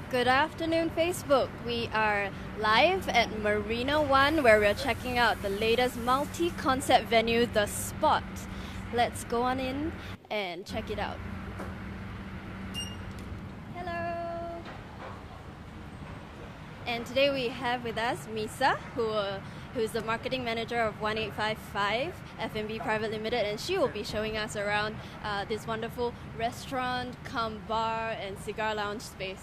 Good afternoon, Facebook. We are live at Marina One, where we're checking out the latest multi-concept venue, The Spot. Let's go on in and check it out. Hello. And today we have with us Misa, who's the marketing manager of 1855 F&B Pte Ltd, and she will be showing us around this wonderful restaurant, cum bar, and cigar lounge space.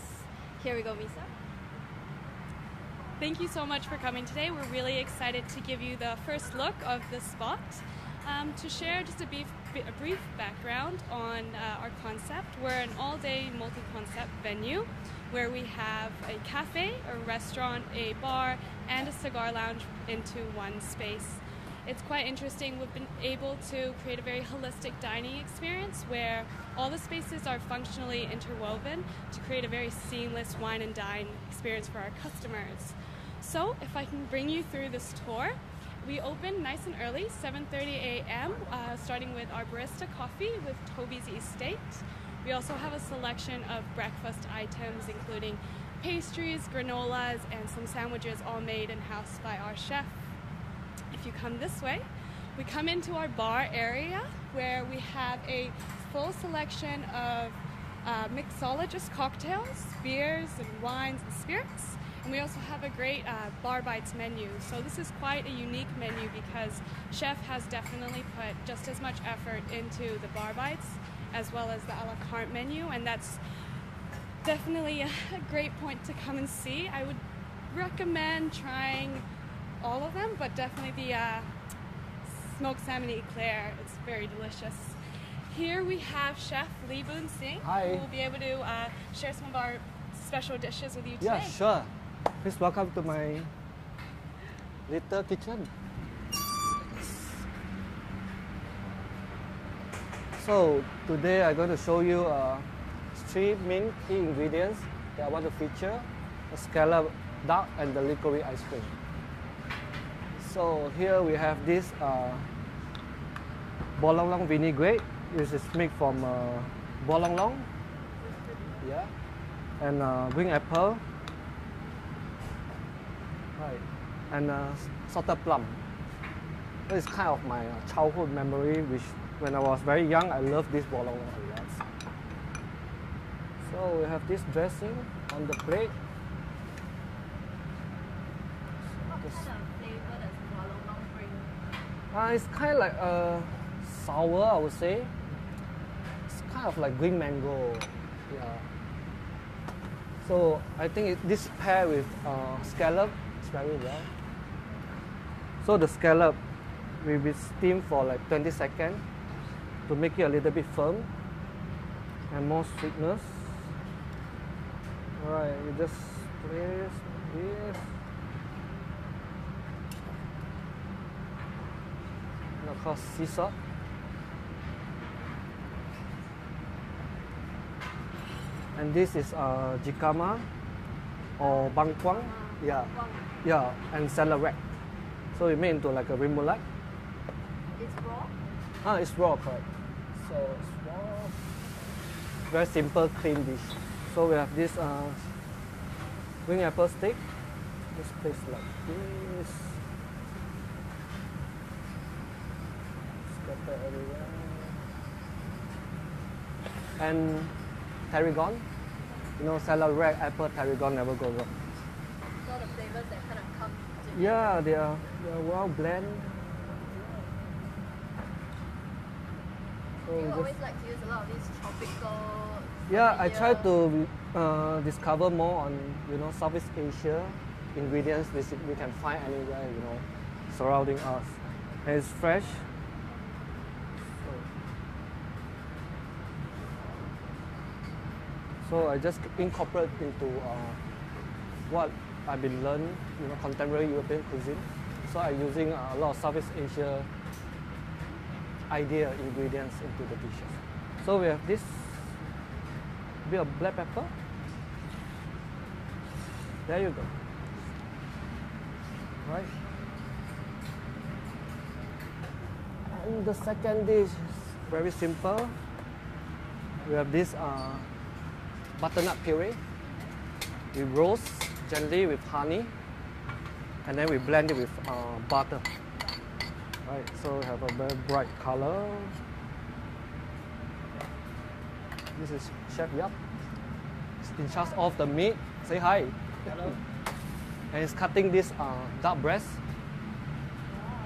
Here we go, Misa. Thank you so much for coming today. We're really excited to give you the first look of The Spot. To share just a brief background on our concept, we're an all-day multi-concept venue where we have a cafe, a restaurant, a bar, and a cigar lounge into one space. It's quite interesting. We've been able to create a very holistic dining experience where all the spaces are functionally interwoven to create a very seamless wine and dine experience for our customers. So if I can bring you through this tour, we open nice and early, 7:30 a.m., starting with our barista coffee with Toby's Estate. We also have a selection of breakfast items, including pastries, granolas, and some sandwiches all made in-house by our chef. If you come this way, we come into our bar area where we have a full selection of mixologist cocktails, beers and wines and spirits. And we also have a great bar bites menu. So this is quite a unique menu because chef has definitely put just as much effort into the bar bites as well as the a la carte menu, and that's definitely a great point to come and see. I would recommend trying all of them, but definitely the smoked salmon eclair. It's very delicious. Here we have Chef Lee Boon Seng, who will be able to share some of our special dishes with you today. Yeah, sure. Please welcome to my little kitchen. So today I'm going to show you three main key ingredients that I want to feature: the scallop duck and the licorice ice cream. So here we have this bolong long vinaigrette, which is made from bolong long, yeah, and green apple, right, and salted plum. That is kind of my childhood memory, which when I was very young, I loved this bolong long a lot. So we have this dressing on the plate. It's kind of like sour, I would say. It's kind of like green mango, yeah. So I think this pair with scallop is very well. So the scallop will be steamed for like 20 seconds to make it a little bit firm and more sweetness. Alright, you just place this. Of course, sea salt. And this is jicama or bangkwang, yeah, and salad wrap. So we made into like a remoulade. It's raw? It's raw, correct. So it's raw. Very simple, clean dish. So we have this green apple steak. Just place like this. Everywhere. And tarragon, salad wrap, apple, tarragon never go wrong. All the flavors that kind of come together. Yeah, they are well blend. So you always like to use a lot of these tropical. Yeah, I try to discover more on Southeast Asia ingredients we can find anywhere surrounding us, and it's fresh. So I just incorporate into what I've been learning, contemporary European cuisine. So I'm using a lot of Southeast Asia ingredients into the dishes. So we have this bit of black pepper. There you go. Right. And the second dish is very simple. We have this butternut puree. We roast gently with honey, and then we blend it with butter. Right, so we have a very bright color. This is Chef Yap. He's in charge of the meat. Say hi. Hello. And he's cutting this duck breast.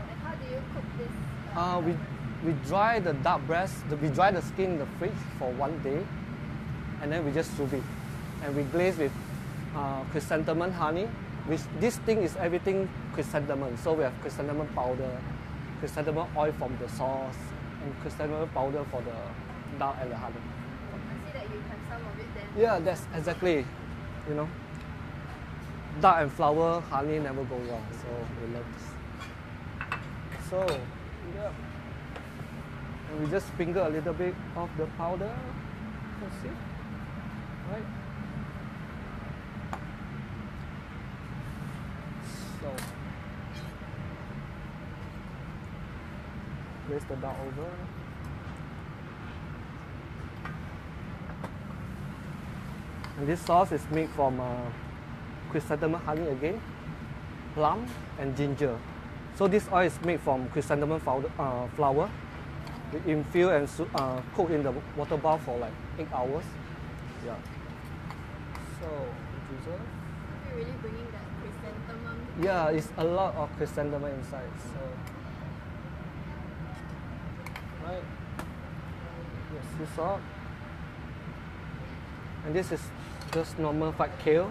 And how do you cook this? We dry the duck breast. We dry the skin in the fridge for 1 day, and then we just soup it, and we glaze with chrysanthemum honey. This thing is everything chrysanthemum. So we have chrysanthemum powder, chrysanthemum oil from the sauce, and chrysanthemum powder for the duck and the honey. I see that you have some of it there. Yeah, that's exactly, you know. Duck and flour, honey never go wrong. So we love this. So, yeah. And we just sprinkle a little bit of the powder. You see? Right? So, place the duck over. And this sauce is made from chrysanthemum honey again, plum and ginger. So this oil is made from chrysanthemum flour. We infuse and cook in the water bath for like 8 hours. Yeah. So, ginger. You're really bringing that chrysanthemum. Yeah, it's a lot of chrysanthemum inside. So, right. Yes, this salt. And this is just normal fried kale.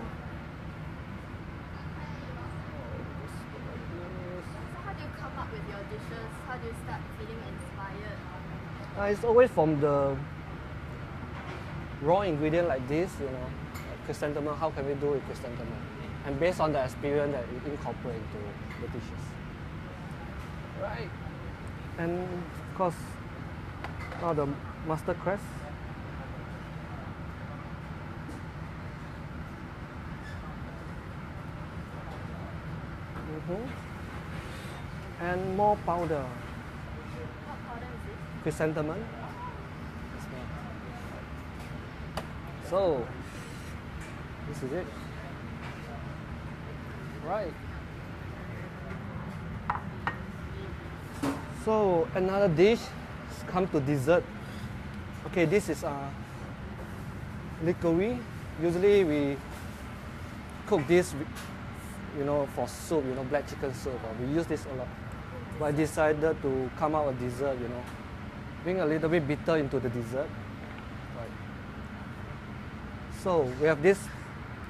So how do you come up with your dishes? How do you start feeling inspired? It's always from the raw ingredient like this, you know, like chrysanthemum. How can we do with chrysanthemum? And based on the experience that we incorporate into the dishes. Right. And of course, now the mustard cress. And more powder. What powder is this? Chrysanthemum. So, this is it. Right. So, another dish comes to dessert. Okay, this is liquori. Usually we cook this, you know, for soup, you know, black chicken soup. We use this a lot. But I decided to come out with dessert, you know, bring a little bit bitter into the dessert. Right. So we have this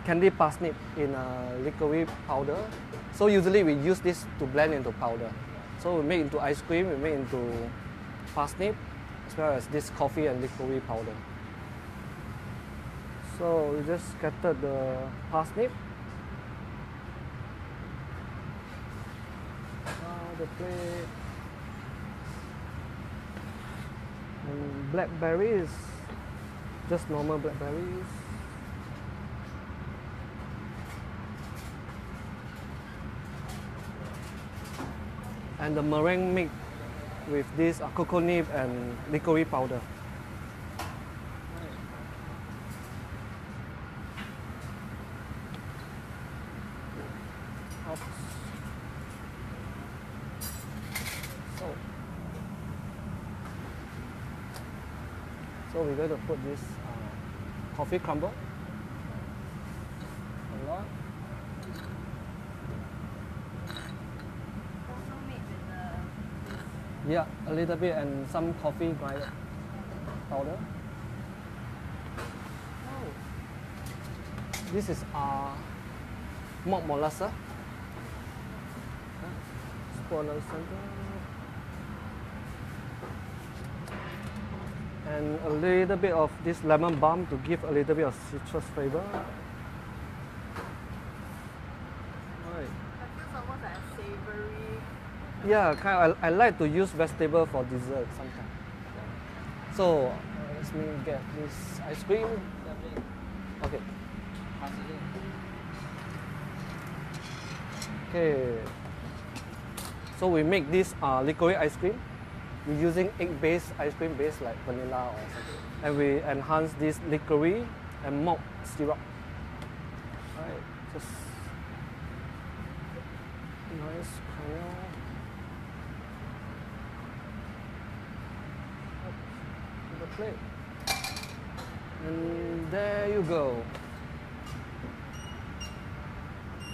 candy parsnip in liquori powder. So usually we use this to blend into powder. So we make into ice cream, we make into parsnip, as well as this coffee and liquori powder. So we just scatter the parsnip. The plate. And blackberries, just normal blackberries. And the meringue made with this cocoa nib and liquori powder. So we're going to put this coffee crumble a lot. Also made with Yeah, a little bit and some coffee grind powder. Oh. This is mock molasses. Spoiler center. And a little bit of this lemon balm to give a little bit of citrus flavor. Right. That feels almost like a savory. Yeah, kind of, I like to use vegetable for dessert sometimes. So let me get this ice cream. Okay. Okay. So we make this liquori ice cream. We're using egg-based ice cream base like vanilla or something. And we enhance this liquori and malt syrup. Alright, just nice caramel. Up to the plate. And there you go.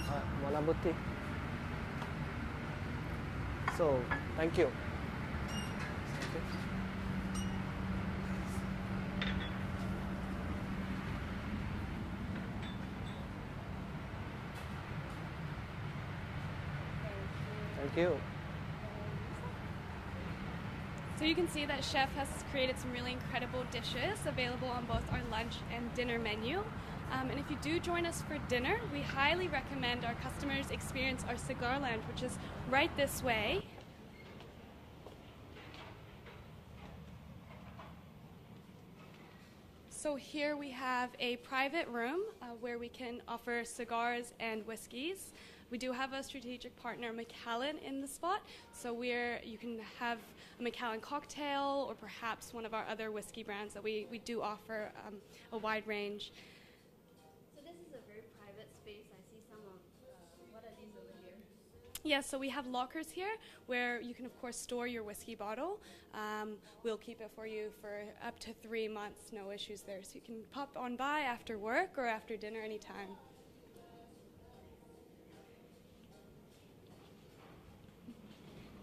Alright, bon appetit. So, thank you. Thank you. So you can see that Chef has created some really incredible dishes available on both our lunch and dinner menu. And if you do join us for dinner, we highly recommend our customers experience our cigar lounge, which is right this way. So here we have a private room where we can offer cigars and whiskeys. We do have a strategic partner, Michelin, in the spot, so you can have a Michelin cocktail or perhaps one of our other whiskey brands that we do offer a wide range. So this is a very private space. I see some of, what are these over here? Yeah, so we have lockers here where you can, of course, store your whiskey bottle. We'll keep it for you for up to 3 months, no issues there. So you can pop on by after work or after dinner anytime.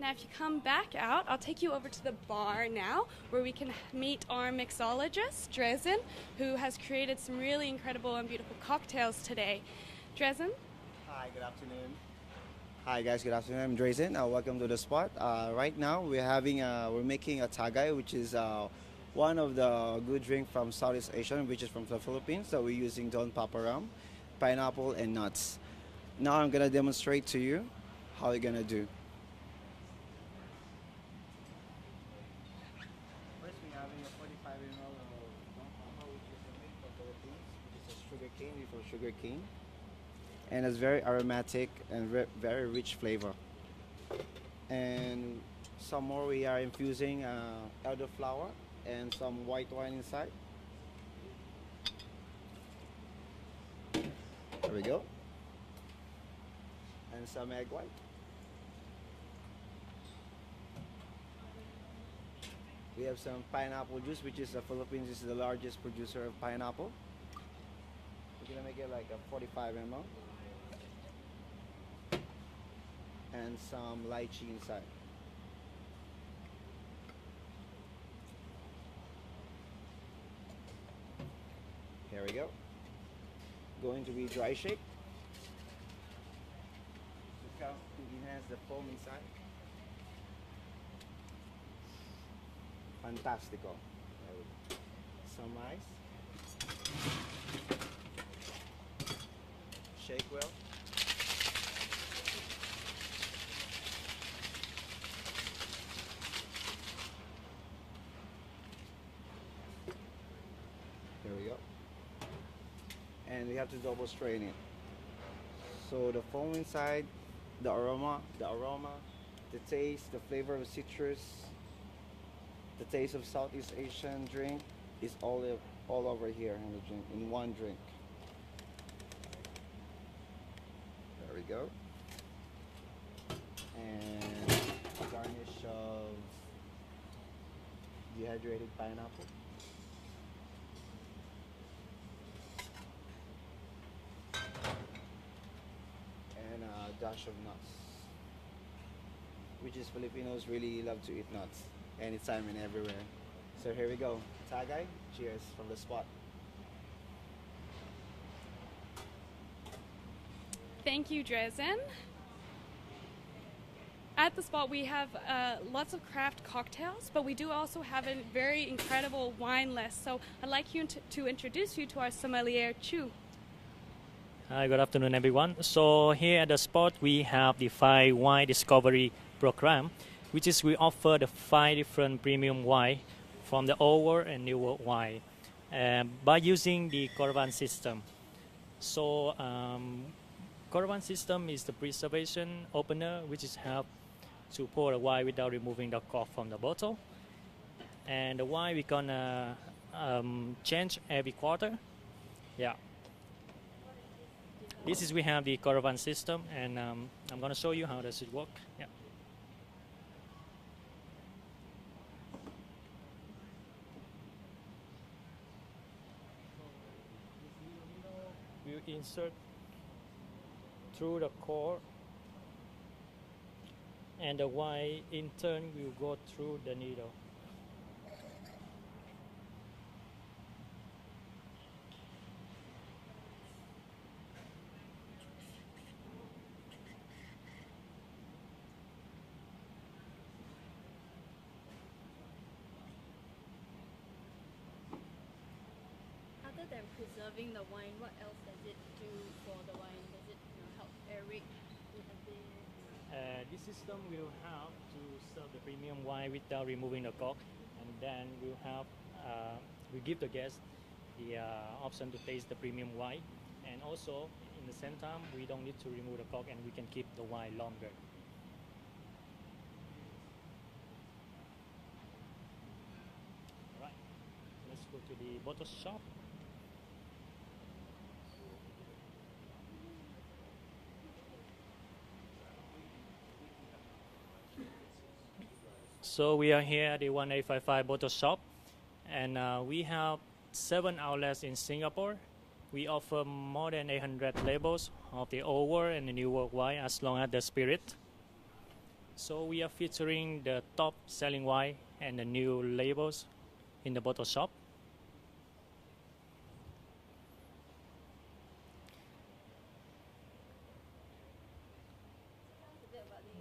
Now, if you come back out, I'll take you over to the bar now, where we can meet our mixologist, Dresden, who has created some really incredible and beautiful cocktails today. Dresden? Hi, good afternoon. Hi guys, good afternoon. I'm Dresden. Welcome to the spot. Right now we're making a tagay, which is one of the good drink from Southeast Asia, which is from the Philippines. So we're using Don Paparam, pineapple, and nuts. Now I'm gonna demonstrate to you how you're gonna do. First, we're having a 45 ml of Don Papa, which is made from Philippines, which is a sugar cane from sugar cane. And it's very aromatic and very rich flavor. And some more we are infusing elderflower and some white wine inside. There we go. And some egg white. We have some pineapple juice, which is the Philippines is the largest producer of pineapple. We're gonna make it like a 45 ml. And some lychee inside. Here we go. Going to be dry shake to enhance the foam inside. Fantastico. There we go. Some ice. Shake well. There we go. And we have to double strain it. So the foam inside, the aroma, the taste, the flavor of citrus, the taste of Southeast Asian drink is all over here in the drink, in one drink. There we go. And garnish of dehydrated pineapple. And a dash of nuts, which is Filipinos really love to eat nuts anytime and everywhere. So here we go. Tagay, cheers from the spot. Thank you, Dresden. At the spot, we have lots of craft cocktails, but we do also have a very incredible wine list. So I'd like you to introduce you to our sommelier, Chu. Hi, good afternoon, everyone. So here at the spot, we have the 5 wine discovery program, which is we offer the 5 different premium wine from the old world and new world wine by using the caravan system. So caravan system is the preservation opener, which is help to pour the wine without removing the cork from the bottle. And the wine we're gonna change every quarter. Yeah. This is we have the caravan system, and I'm going to show you how does it work. Yeah. We insert through the core, and the wine in turn will go through the needle. Other than preserving the wine, what else does it do for the wine? Does it help aerate it a bit? This system will help to serve the premium wine without removing the cork, and then we'll have we give the guest the option to taste the premium wine, and also in the same time we don't need to remove the cork, and we can keep the wine longer. All right, let's go to the bottle shop. So we are here at the 1855 bottle shop, and we have 7 outlets in Singapore. We offer more than 800 labels of the old world and the new world wine, as long as the spirit. So we are featuring the top selling wine and the new labels in the bottle shop.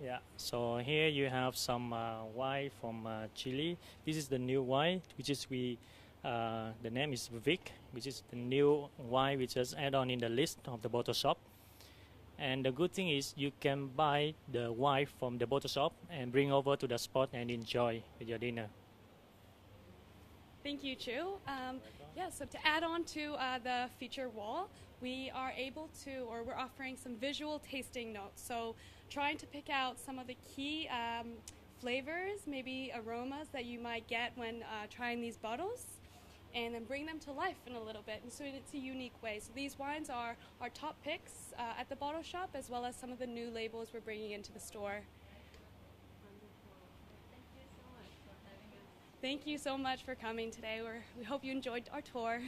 Yeah, so here you have some wine from Chile. This is the new wine, which is the name is Vic, which is the new wine we just add on in the list of the bottle shop. And the good thing is you can buy the wine from the bottle shop and bring over to the spot and enjoy with your dinner. Thank you, Chu. Yeah, so to add on to the feature wall, we are able to, or we're offering some visual tasting notes. So trying to pick out some of the key flavors, maybe aromas that you might get when trying these bottles, and then bring them to life in a little bit. And so it's a unique way. So these wines are our top picks at the bottle shop, as well as some of the new labels we're bringing into the store. Thank you so much for having us. Thank you so much for coming today. We hope you enjoyed our tour.